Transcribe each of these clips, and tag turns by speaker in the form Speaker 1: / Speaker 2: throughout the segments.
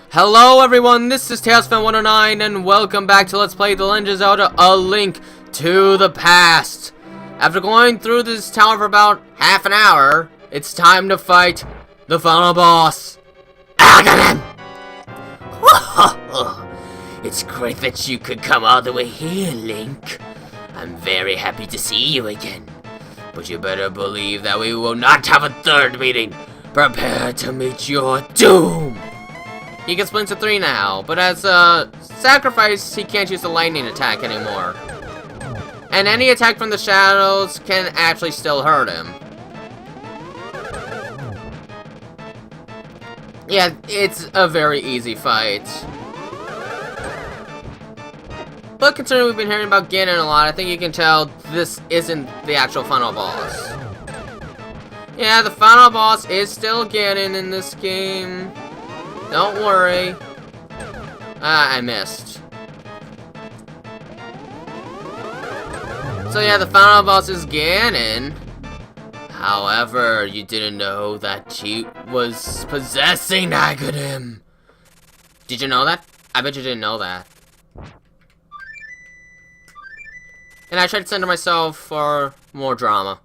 Speaker 1: Hello everyone, this is TailsFan109 and welcome back to Let's Play The Legend of Zelda: A Link to the Past. After going through this tower for about half an hour, it's time to fight the final boss, Again! It's great that you could come all the way here, Link. I'm very happy to see you again. But you better believe that we will not have a third meeting. Prepare to meet your doom! He can split into 3 now, but as a sacrifice, he can't use the lightning attack anymore. And any attack from the shadows can actually still hurt him. Yeah, it's a very easy fight. But considering we've been hearing about Ganon a lot, I think you can tell this isn't the actual final boss. Yeah, the final boss is still Ganon in this game. Don't worry. I missed. So yeah, the final boss is Ganon. However, you didn't know that he was possessing Aghanim. Did you know that? I bet you didn't know that. And I tried to center myself for more drama.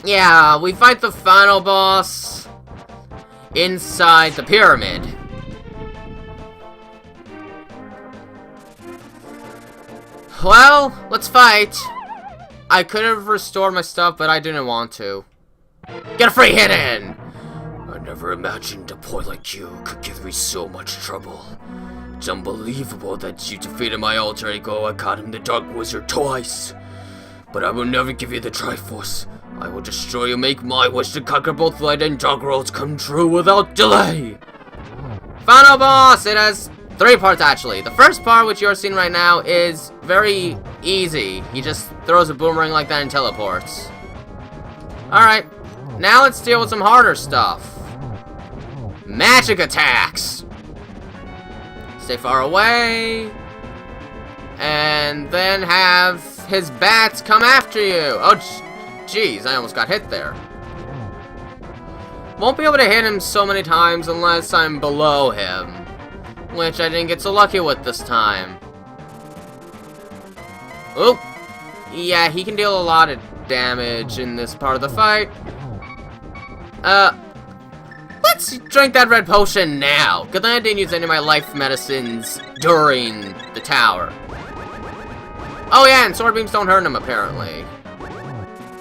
Speaker 1: Yeah, we fight the final boss inside the pyramid. Well, let's fight. I could have restored my stuff, but I didn't want to. Get a free hit in! I never imagined a boy like you could give me so much trouble. It's unbelievable that you defeated my alter ego and caught him the Dark Wizard twice. But I will never give you the Triforce. I will destroy you, make my wish to conquer both light and dark worlds come true without delay. Final boss! It has 3 parts actually. The first part, which you're seeing right now, is very easy. He just throws a boomerang like that and teleports. Alright, now let's deal with some harder stuff. Magic attacks! Stay far away. And then have his bats come after you. Oh, jeez, I almost got hit there. Won't be able to hit him so many times unless I'm below him, which I didn't get so lucky with this time. Oh, yeah, he can deal a lot of damage in this part of the fight. Let's drink that red potion now, because I didn't use any of my life medicines during the tower. Oh yeah, and sword beams don't hurt him apparently.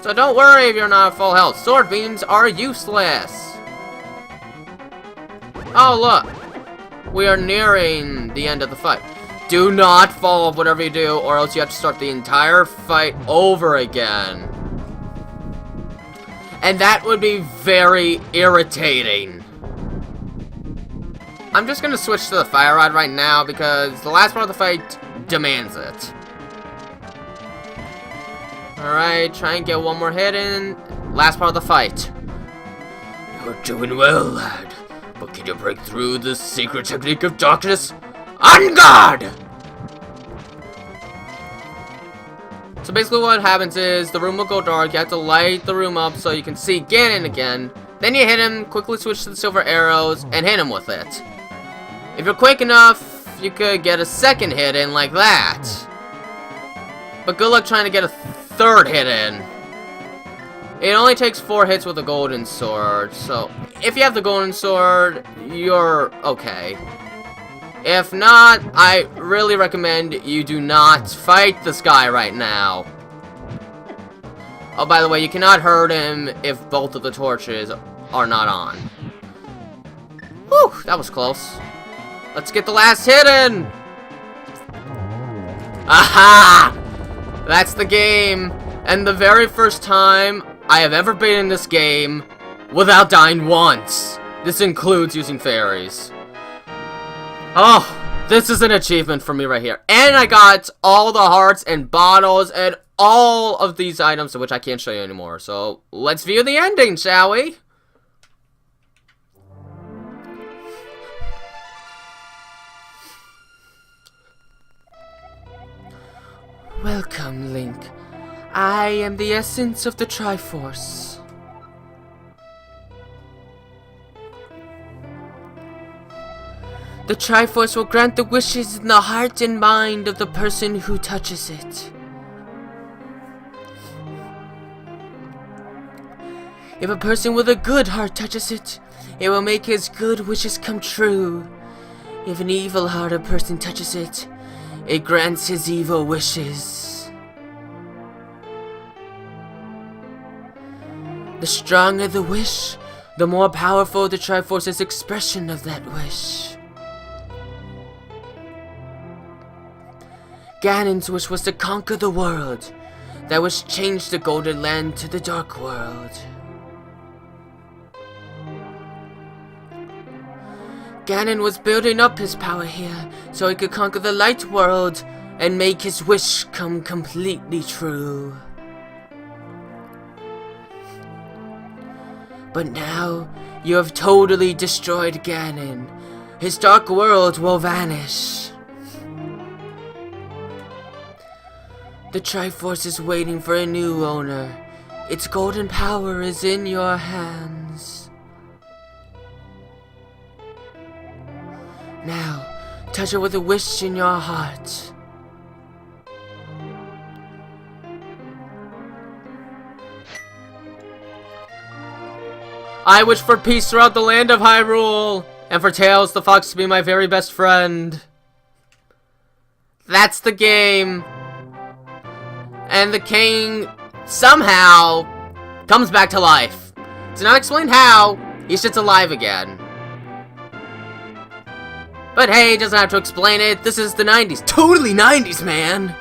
Speaker 1: So don't worry if you're not at full health. Sword beams are useless. Oh look, we are nearing the end of the fight. Do not fall off whatever you do, or else you have to start the entire fight over again. And that would be very irritating. I'm just gonna switch to the fire rod right now because the last part of the fight demands it. Alright, try and get one more hit in. Last part of the fight. You're doing well, lad. But can you break through the secret technique of darkness? On guard! So basically what happens is the room will go dark. You have to light the room up so you can see Ganon again. Then you hit him, quickly switch to the silver arrows, and hit him with it. If you're quick enough, you could get a second hit in like that. But good luck trying to get a third hit in. It only takes 4 hits with a golden sword, so if you have the golden sword, you're okay. If not, I really recommend you do not fight this guy right now. Oh, by the way, you cannot hurt him if both of the torches are not on. Whew, that was close. Let's get the last hit in! Aha! That's the game, and the very first time I have ever been in this game without dying once. This includes using fairies. Oh, this is an achievement for me right here. And I got all the hearts and bottles and all of these items, which I can't show you anymore. So, let's view the ending, shall we? Welcome, Link. I am the essence of the Triforce. The Triforce will grant the wishes in the heart and mind of the person who touches it. If a person with a good heart touches it, it will make his good wishes come true. If an evil-hearted person touches it, it grants his evil wishes. The stronger the wish, the more powerful the Triforce's expression of that wish. Ganon's wish was to conquer the world. That wish changed the Golden Land to the Dark World. Ganon was building up his power here so he could conquer the Light World and make his wish come completely true. But now, you have totally destroyed Ganon. His Dark World will vanish. The Triforce is waiting for a new owner. Its golden power is in your hands. Now, touch it with a wish in your heart. I wish for peace throughout the land of Hyrule, and for Tails the Fox to be my very best friend. That's the game. And the king somehow comes back to life. It's not explained how, he's just alive again. But hey, he doesn't have to explain it. This is the 90s. Totally 90s, man!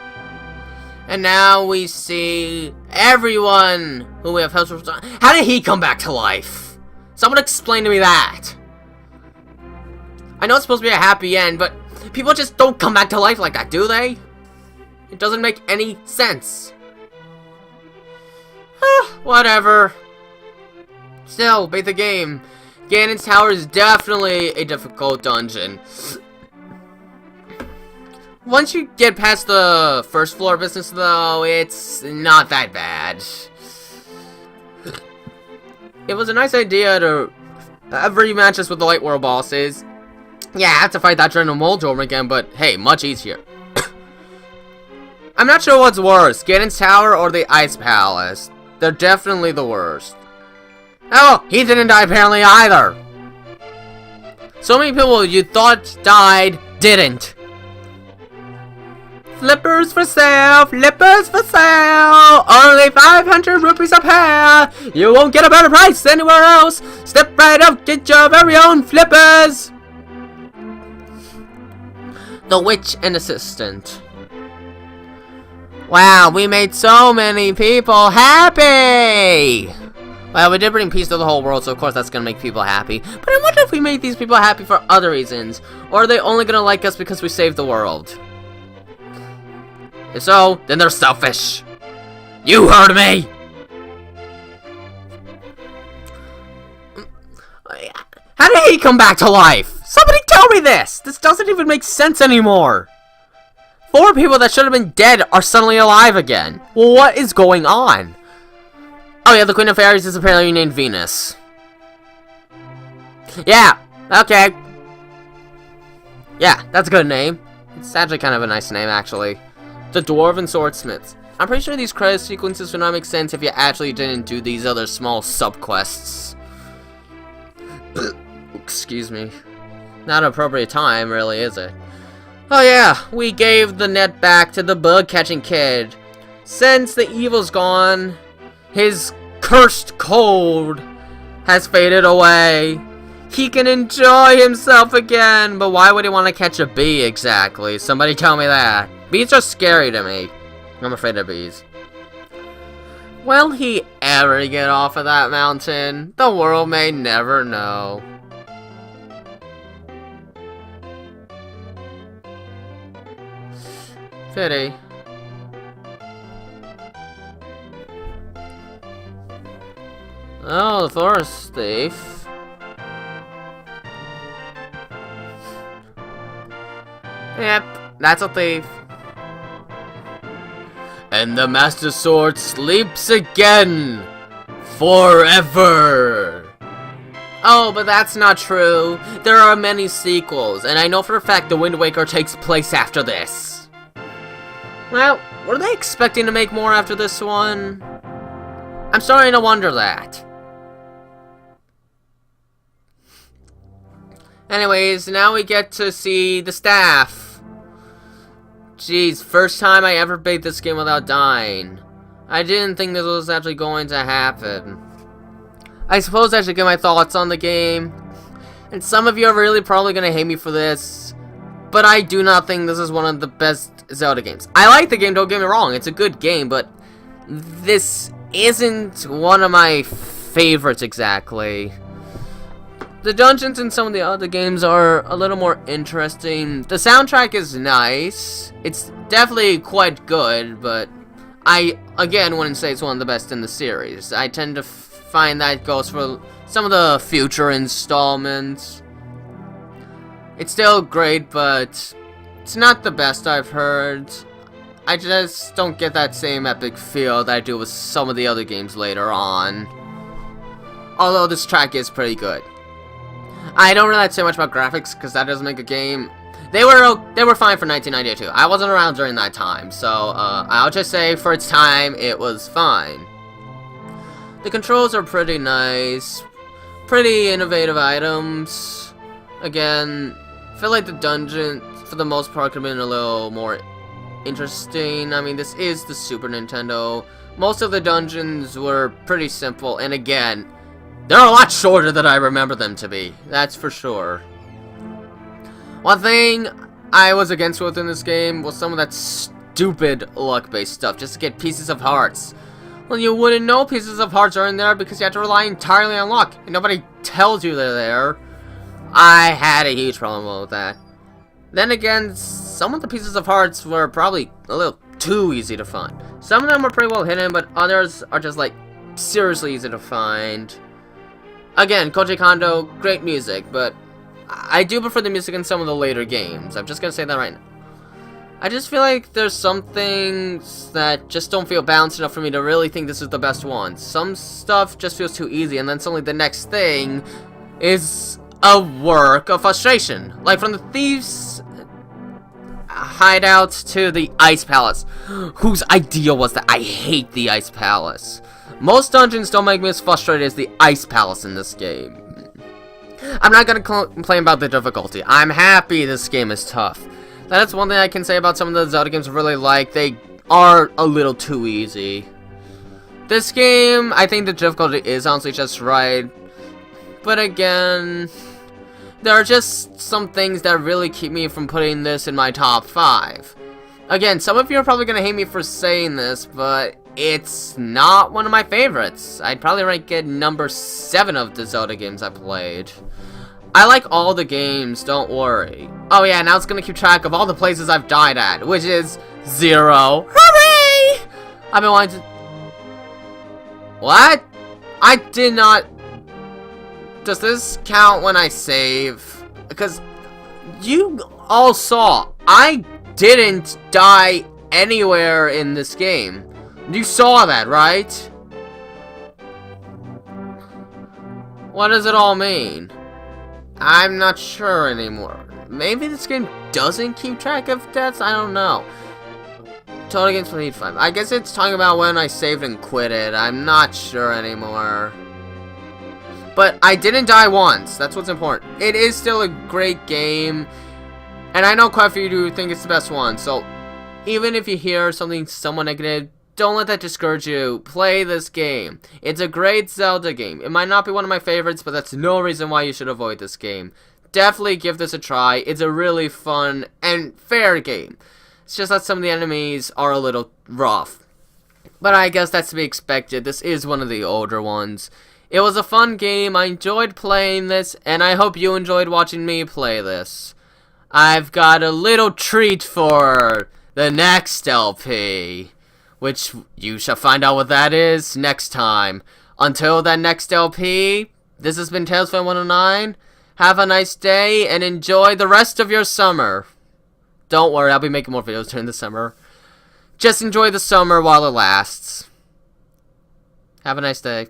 Speaker 1: And now we see everyone who we have helped. How did he come back to life? Someone explain to me that. I know it's supposed to be a happy end, but people just don't come back to life like that, do they? It doesn't make any sense. Whatever. Still, beat the game. Ganon's Tower is definitely a difficult dungeon. Once you get past the first floor business, though, it's not that bad. It was a nice idea to have rematches with the Light World bosses. Yeah, I have to fight that General Moldorm again, but hey, much easier. I'm not sure what's worse, Ganon's Tower or the Ice Palace. They're definitely the worst. Oh, he didn't die apparently either. So many people you thought died, didn't. Flippers for sale, flippers for sale. Only 500 rupees a pair. You won't get a better price anywhere else. Step right up, get your very own flippers. The Witch and Assistant. Wow, we made so many people happy! Well, we did bring peace to the whole world, so of course that's gonna make people happy. But I wonder if we made these people happy for other reasons. Or are they only gonna like us because we saved the world? If so, then they're selfish. You heard me! How did he come back to life? Somebody tell me this! This doesn't even make sense anymore! 4 people that should have been dead are suddenly alive again. Well, what is going on? Oh yeah, the Queen of Fairies is apparently named Venus. Yeah, okay. Yeah, that's a good name. It's actually kind of a nice name, actually. The Dwarven Swordsmiths. I'm pretty sure these credit sequences would not make sense if you actually didn't do these other small sub-quests. Excuse me. Not an appropriate time, really, is it? Oh yeah, we gave the net back to the bug-catching kid. Since the evil's gone, his cursed cold has faded away. He can enjoy himself again, but why would he want to catch a bee exactly? Somebody tell me that. Bees are scary to me. I'm afraid of bees. Will he ever get off of that mountain? The world may never know. Pity. Oh, the forest thief. Yep, that's a thief. And the Master Sword sleeps again. Forever. Oh, but that's not true. There are many sequels, and I know for a fact The Wind Waker takes place after this. Well, were they expecting to make more after this one? I'm starting to wonder that. Anyways, now we get to see the staff. Jeez, first time I ever beat this game without dying. I didn't think this was actually going to happen. I suppose I should get my thoughts on the game. And some of you are really probably going to hate me for this. But I do not think this is one of the best Zelda games. I like the game, don't get me wrong. It's a good game, but this isn't one of my favorites exactly. The dungeons in some of the other games are a little more interesting. The soundtrack is nice. It's definitely quite good, but I, again, wouldn't say it's one of the best in the series. I tend to find that goes for some of the future installments. It's still great, but it's not the best I've heard. I just don't get that same epic feel that I do with some of the other games later on. Although this track is pretty good. I don't really say much about graphics because that doesn't make a game. They were fine for 1992. I wasn't around during that time, so I'll just say for its time it was fine. The controls are pretty nice, pretty innovative items. Again, I feel like the dungeon for the most part could have been a little more interesting. I mean, this is the Super Nintendo. Most of the dungeons were pretty simple, and again, they're a lot shorter than I remember them to be. That's for sure. One thing I was against within this game was some of that stupid luck-based stuff, just to get pieces of hearts. Well, you wouldn't know pieces of hearts are in there because you have to rely entirely on luck, and nobody tells you they're there. I had a huge problem with that. Then again, some of the pieces of hearts were probably a little too easy to find. Some of them are pretty well hidden, but others are just like seriously easy to find. Again, Koji Kondo, great music, but I do prefer the music in some of the later games. I'm just gonna say that right now. I just feel like there's some things that just don't feel balanced enough for me to really think this is the best one. Some stuff just feels too easy, and then suddenly the next thing is a work of frustration. Like from the Thieves' hideout to the Ice Palace. Whose idea was that? I hate the Ice Palace. Most dungeons don't make me as frustrated as the Ice Palace in this game. I'm not gonna complain about the difficulty. I'm happy this game is tough. That's one thing I can say about some of the Zelda games I really like. They are a little too easy. This game, I think the difficulty is honestly just right. But again, there are just some things that really keep me from putting this in my top 5. Again, some of you are probably gonna hate me for saying this, but it's not one of my favorites. I'd probably rank it number 7 of the Zelda games I played. I like all the games, don't worry. Oh yeah, now it's gonna keep track of all the places I've died at, which is 0. Hooray! I've been wanting to... What? I did not... Does this count when I save? Because you all saw, I didn't die anywhere in this game. You saw that, right? What does it all mean? I'm not sure anymore. Maybe this game doesn't keep track of deaths? I don't know. Total games played 5. I guess it's talking about when I saved and quit it. I'm not sure anymore. But I didn't die once. That's what's important. It is still a great game. And I know quite a few of you think it's the best one. So even if you hear something somewhat negative, don't let that discourage you. Play this game. It's a great Zelda game. It might not be one of my favorites, but that's no reason why you should avoid this game. Definitely give this a try. It's a really fun and fair game. It's just that some of the enemies are a little rough. But I guess that's to be expected. This is one of the older ones. It was a fun game. I enjoyed playing this, and I hope you enjoyed watching me play this. I've got a little treat for the next LP, which you shall find out what that is next time. Until that next LP, this has been Tailsfan 109. Have a nice day and enjoy the rest of your summer. Don't worry, I'll be making more videos during the summer. Just enjoy the summer while it lasts. Have a nice day.